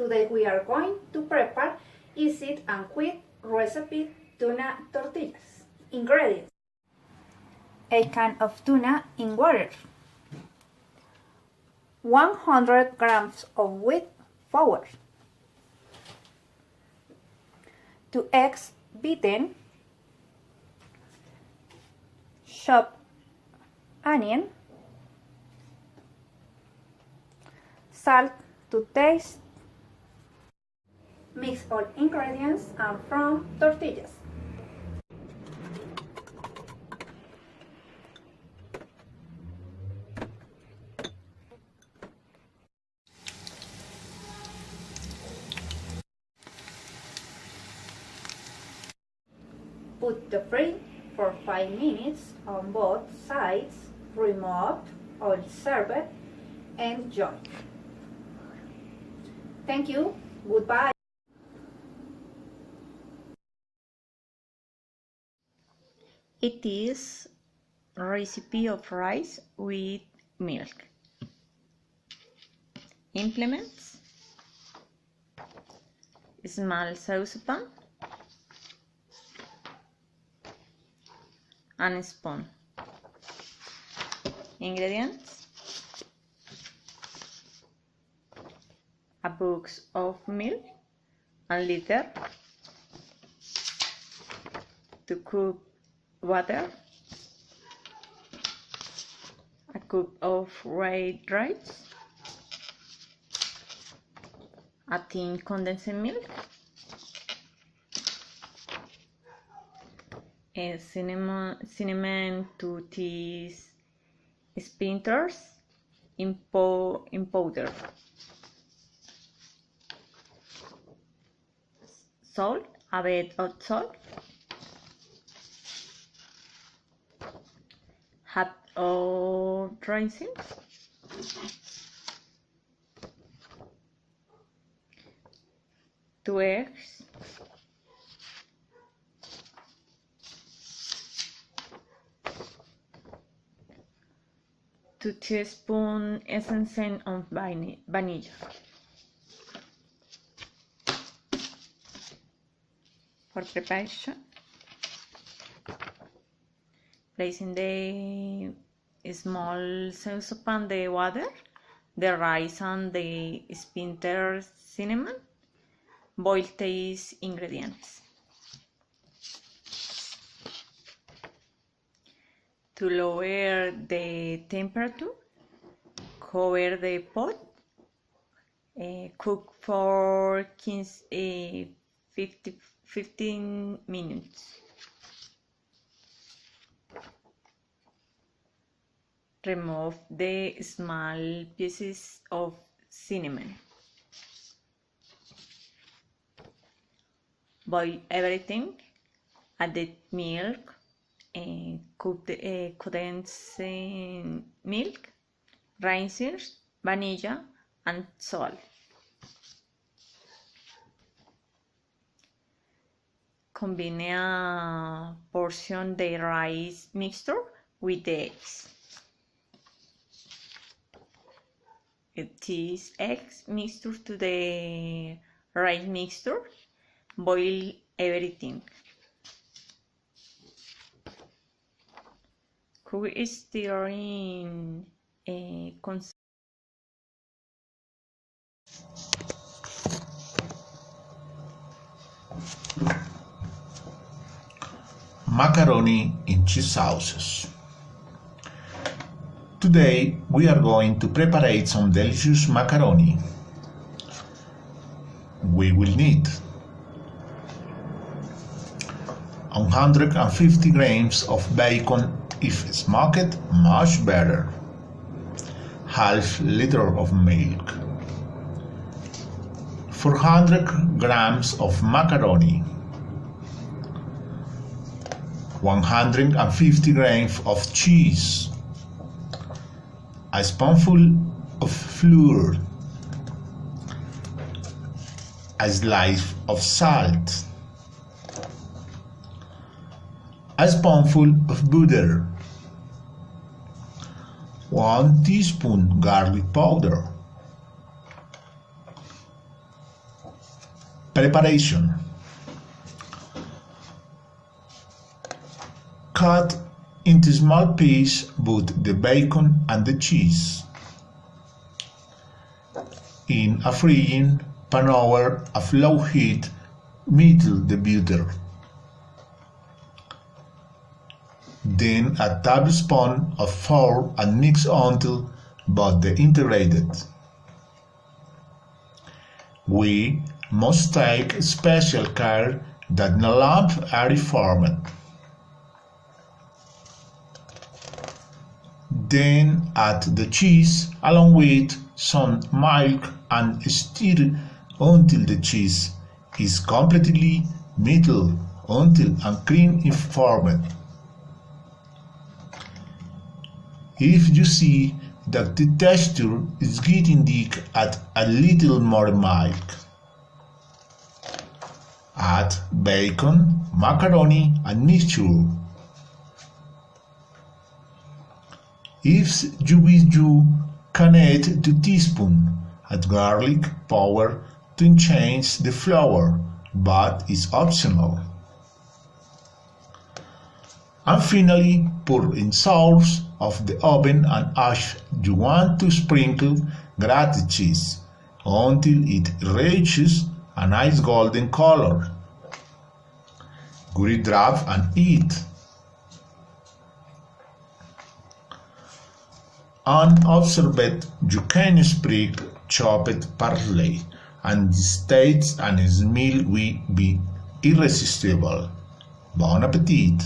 Today we are going to prepare easy and quick recipe tuna tortillas. Ingredients: a can of tuna in water, 100 grams of wheat flour, 2 eggs beaten, chopped onion, salt to taste. Mix all ingredients and form tortillas. Put the fry for 5 minutes on both sides, remove or serve it, and enjoy. Thank you. Goodbye. It is a recipe of rice with milk. Implements: small saucepan and a spoon. Ingredients: a box of milk, a liter, 2 cups water, a cup of white rice, a tin condensed milk, a cinnamon to teaspoons splinters in powder, salt, a bit of salt, half of raisins, two eggs, two teaspoons essence of vanilla. For preparation: place in the small saucepan the water, the rice and the splinter cinnamon. Boil these ingredients. To lower the temperature, cover the pot, cook for 15 minutes. Remove the small pieces of cinnamon. Boil everything, add the milk, cook the condensed milk, raisins, vanilla, and salt. Combine a portion the rice mixture with the eggs. Add this eggs mixture to the rice mixture. Boil everything. Cook stir in Macaroni in cheese sauces. Today we are going to prepare some delicious macaroni. We will need 150 grams of bacon, if smoked, much better, half liter of milk, 400 grams of macaroni, 150 grams of cheese, a spoonful of flour, a slice of salt, a spoonful of butter, 1 teaspoon garlic powder, Preparation. Cut into small pieces both the bacon and the cheese. In a frying pan over a low heat, melting the butter. Then a tablespoon of flour and mix until both are integrated. We must take special care that no lumps are formed. Then add the cheese along with some milk and stir until the cheese is completely melted until a cream is formed. If you see that the texture is getting thick, add a little more milk. Add bacon, macaroni and mixture. If you wish, you can add 2 teaspoons of garlic powder to enhance the flavor, but it's optional. And finally, pour in sauce of the oven and as you want to sprinkle grated cheese until it reaches a nice golden color. Good drop and eat. Unobserved, you can sprinkle chopped parsley, and the taste and smell will be irresistible. Bon appetit!